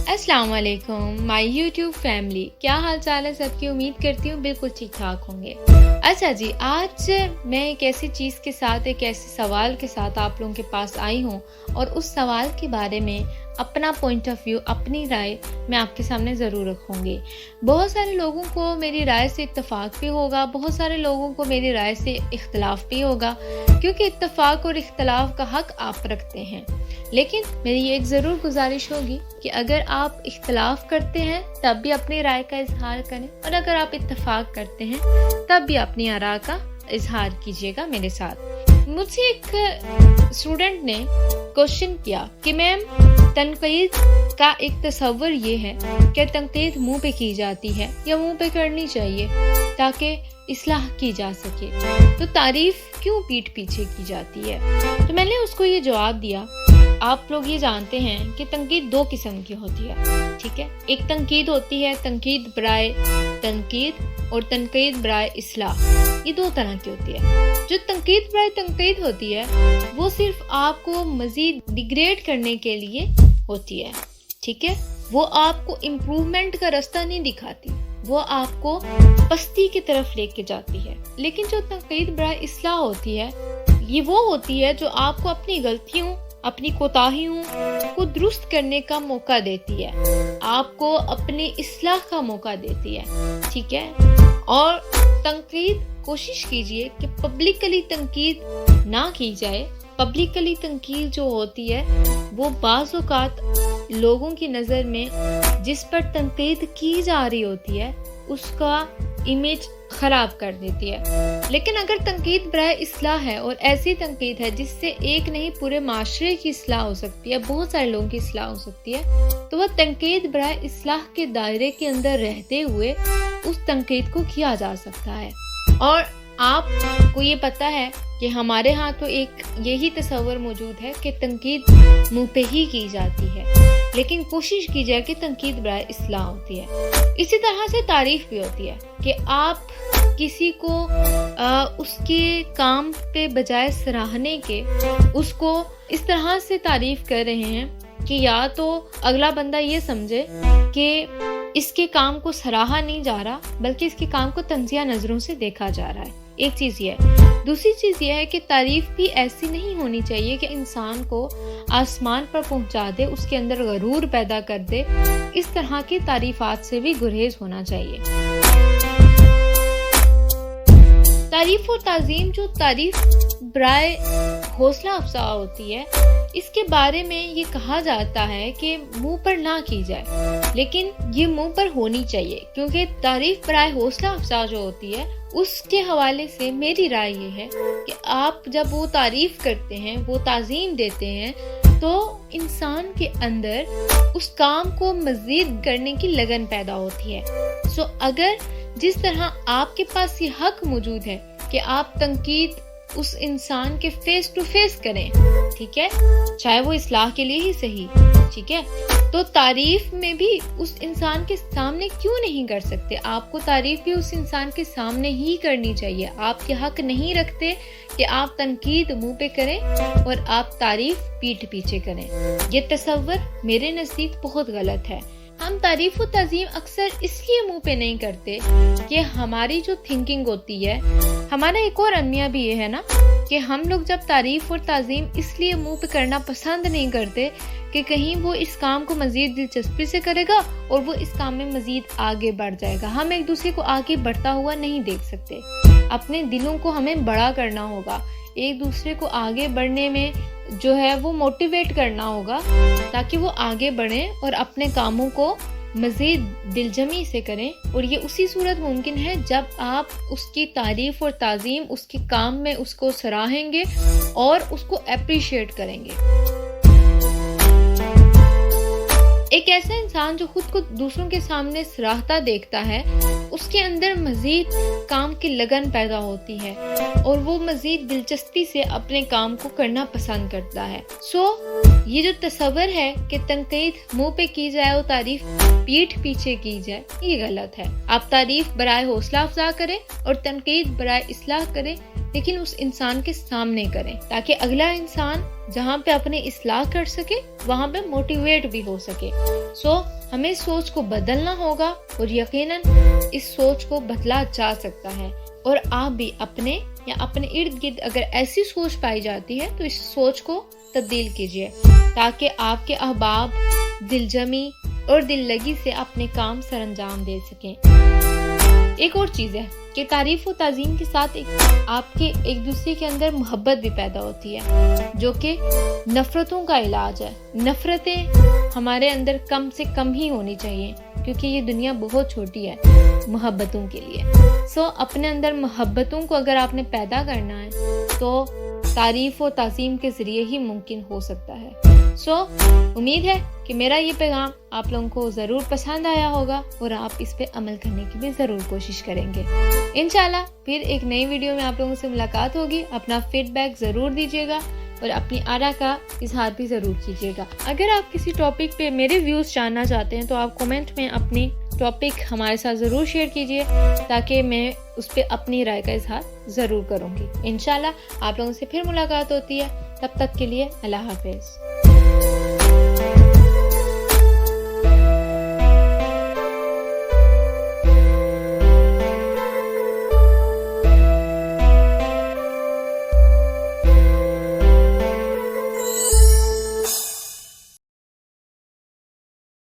السلام علیکم مائی YouTube family, کیا حال چال ہے سب کی؟ امید کرتی ہوں بالکل ٹھیک ٹھاک ہوں گے۔ اچھا جی، آج میں ایک ایسی چیز کے ساتھ، ایک ایسے سوال کے ساتھ آپ لوگوں کے پاس آئی ہوں، اور اس سوال کے بارے میں اپنا پوائنٹ آف ویو، اپنی رائے میں آپ کے سامنے ضرور رکھوں گی۔ بہت سارے لوگوں کو میری رائے سے اتفاق بھی ہوگا، بہت سارے لوگوں کو میری رائے سے اختلاف بھی ہوگا، کیونکہ اتفاق اور اختلاف کا حق آپ رکھتے ہیں۔ لیکن میری یہ ایک ضرور گزارش ہوگی کہ اگر آپ اختلاف کرتے ہیں تب بھی اپنی رائے کا اظہار کریں، اور اگر آپ اتفاق کرتے ہیں تب بھی اپنی آراء کا اظہار کیجیے گا میرے ساتھ۔ مجھ سے ایک اسٹوڈنٹ نے کوشچن کیا کہ میم، تنقید کا ایک تصور یہ ہے کہ تنقید منہ پہ کی جاتی ہے یا منہ پہ کرنی چاہیے تاکہ اصلاح کی جا سکے، تو تعریف کیوں پیٹھ پیچھے کی جاتی ہے؟ تو میں نے اس کو یہ جواب دیا، آپ لوگ یہ جانتے ہیں کہ تنقید دو قسم کی ہوتی ہے، ٹھیک ہے؟ ایک تنقید ہوتی ہے تنقید برائے تنقید، اور تنقید برائے اصلاح، یہ دو طرح کی ہوتی ہے۔ جو تنقید برائے تنقید ہوتی ہے وہ صرف آپ کو مزید ڈیگریڈ کرنے کے لیے ہوتی ہے، ٹھیک ہے؟ وہ آپ کو امپروومنٹ کا راستہ نہیں دکھاتی، وہ آپ کو پستی کی طرف لے کے جاتی ہے۔ لیکن جو تنقید برائے اصلاح ہوتی ہے، یہ وہ ہوتی ہے جو آپ کو اپنی غلطیوں، اپنی کوتاہیوں کو درست کرنے کا موقع دیتی ہے، آپ کو اپنی اصلاح کا موقع دیتی ہے، ٹھیک ہے؟ اور تنقید، کوشش کیجئے کہ پبلکلی تنقید نہ کی جائے۔ پبلکلی تنقید جو ہوتی ہے وہ بعض اوقات لوگوں کی نظر میں جس پر تنقید کی جا رہی ہوتی ہے اس کا امیج خراب کر دیتی ہے۔ لیکن اگر تنقید برائے اصلاح ہے، اور ایسی تنقید ہے جس سے ایک نہیں پورے معاشرے کی اصلاح ہو سکتی ہے، بہت سارے لوگوں کی اصلاح ہو سکتی ہے، تو وہ تنقید برائے اصلاح کے دائرے کے اندر رہتے ہوئے اس تنقید کو کیا جا سکتا ہے۔ اور آپ کو یہ پتا ہے کہ ہمارے ہاں تو ایک یہی تصور موجود ہے کہ تنقید منہ پہ ہی کی جاتی ہے، لیکن کوشش کی جائے کہ تنقید برائے اصلاح ہوتی ہے۔ اسی طرح سے تعریف بھی ہوتی ہے کہ آپ کسی کو اس کے کام پہ بجائے سراہنے کے اس کو اس طرح سے تعریف کر رہے ہیں کہ یا تو اگلا بندہ یہ سمجھے کہ اس کے کام کو سراہا نہیں جا رہا، بلکہ اس کے کام کو تنزیہ نظروں سے دیکھا جا رہا ہے۔ ایک چیز یہ ہے۔ دوسری چیز یہ ہے کہ تعریف بھی ایسی نہیں ہونی چاہیے کہ انسان کو آسمان پر پہنچا دے، اس کے اندر غرور پیدا کر دے۔ اس طرح کی تعریفات سے بھی گریز ہونا چاہیے۔ تعریف اور تعظیم، جو تعریف برائے حوصلہ افزا ہوتی ہے، اس کے بارے میں یہ کہا جاتا ہے کہ منہ پر نہ کی جائے، لیکن یہ منہ پر ہونی چاہیے، کیونکہ تعریف برائے حوصلہ افزا جو ہوتی ہے اس کے حوالے سے میری رائے یہ ہے کہ آپ جب وہ تعریف کرتے ہیں، وہ تعظیم دیتے ہیں، تو انسان کے اندر اس کام کو مزید کرنے کی لگن پیدا ہوتی ہے۔ اگر جس طرح آپ کے پاس یہ حق موجود ہے کہ آپ تنقید اس انسان کے فیس ٹو فیس کریں، ٹھیک ہے، چاہے وہ اصلاح کے لیے ہی صحیح، ٹھیک ہے، تو تعریف میں بھی اس انسان کے سامنے کیوں نہیں کر سکتے؟ آپ کو تعریف بھی اس انسان کے سامنے ہی کرنی چاہیے۔ آپ کے حق نہیں رکھتے کہ آپ تنقید منہ پہ کریں اور آپ تعریف پیٹھ پیچھے کریں۔ یہ تصور میرے نزدیک بہت غلط ہے۔ ہم تعریف و تعظیم اکثر اس لیے منہ پہ نہیں کرتے کہ ہماری جو تھنکنگ ہوتی ہے، ہمارا ایک اور المیہ بھی یہ ہے نا کہ ہم لوگ جب تعریف اور تعظیم اس لیے منہ پہ کرنا پسند نہیں کرتے کہ کہیں وہ اس کام کو مزید دلچسپی سے کرے گا اور وہ اس کام میں مزید آگے بڑھ جائے گا۔ ہم ایک دوسرے کو آگے بڑھتا ہوا نہیں دیکھ سکتے۔ اپنے دلوں کو ہمیں بڑا کرنا ہوگا، ایک دوسرے کو آگے بڑھنے میں جو ہے وہ موٹیویٹ کرنا ہوگا تاکہ وہ آگے بڑھیں اور اپنے کاموں کو مزید دلجمی سے کریں۔ اور یہ اسی صورت ممکن ہے جب آپ اس کی تعریف اور تعظیم اس کے کام میں اس کو سراہیں گے اور اس کو اپریشیٹ کریں گے۔ ایک ایسا انسان جو خود کو دوسروں کے سامنے سراہتا دیکھتا ہے، اس کے اندر مزید کام کی لگن پیدا ہوتی ہے اور وہ مزید دلچسپی سے اپنے کام کو کرنا پسند کرتا ہے۔ یہ جو تصور ہے کہ تنقید منہ پہ کی جائے اور تعریف پیٹھ پیچھے کی جائے، یہ غلط ہے۔ آپ تعریف برائے حوصلہ افزا کریں اور تنقید برائے اصلاح کریں، لیکن اس انسان کے سامنے کریں تاکہ اگلا انسان جہاں پہ اپنے اصلاح کر سکے وہاں پہ موٹیویٹ بھی ہو سکے. ہمیں سوچ کو بدلنا ہوگا اور یقیناً اس سوچ کو بدلا جا سکتا ہے. اور آپ بھی اپنے یا اپنے ارد گرد اگر ایسی سوچ پائی جاتی ہے تو اس سوچ کو تبدیل کیجیے تاکہ آپ کے احباب دل جمی اور دل لگی سے اپنے کام سر انجام دے سکیں. ایک اور چیز ہے کہ تعریف و تعظیم کے ساتھ آپ کے ایک دوسرے کے اندر محبت بھی پیدا ہوتی ہے جو کہ نفرتوں کا علاج ہے. نفرتیں ہمارے اندر کم سے کم ہی ہونی چاہیے کیونکہ یہ دنیا بہت چھوٹی ہے محبتوں کے لیے. اپنے اندر محبتوں کو اگر آپ نے پیدا کرنا ہے تو تعریف و تعظیم کے ذریعے ہی ممکن ہو سکتا ہے. امید ہے کہ میرا یہ پیغام آپ لوگوں کو ضرور پسند آیا ہوگا اور آپ اس پہ عمل کرنے کی بھی ضرور کوشش کریں گے. انشاءاللہ پھر ایک نئی ویڈیو میں آپ لوگوں سے ملاقات ہوگی. اپنا فیڈ بیک ضرور دیجیے گا اور اپنی آرا کا اظہار بھی ضرور کیجیے گا. اگر آپ کسی ٹاپک پہ میرے ویوز جاننا چاہتے ہیں تو آپ کمنٹ میں اپنی ٹاپک ہمارے ساتھ ضرور شیئر کیجیے تاکہ میں اس پہ اپنی رائے کا اظہار ضرور کروں گی. انشاءاللہ آپ لوگوں سے پھر ملاقات ہوتی ہے. تب تک کے لیے اللہ حافظ.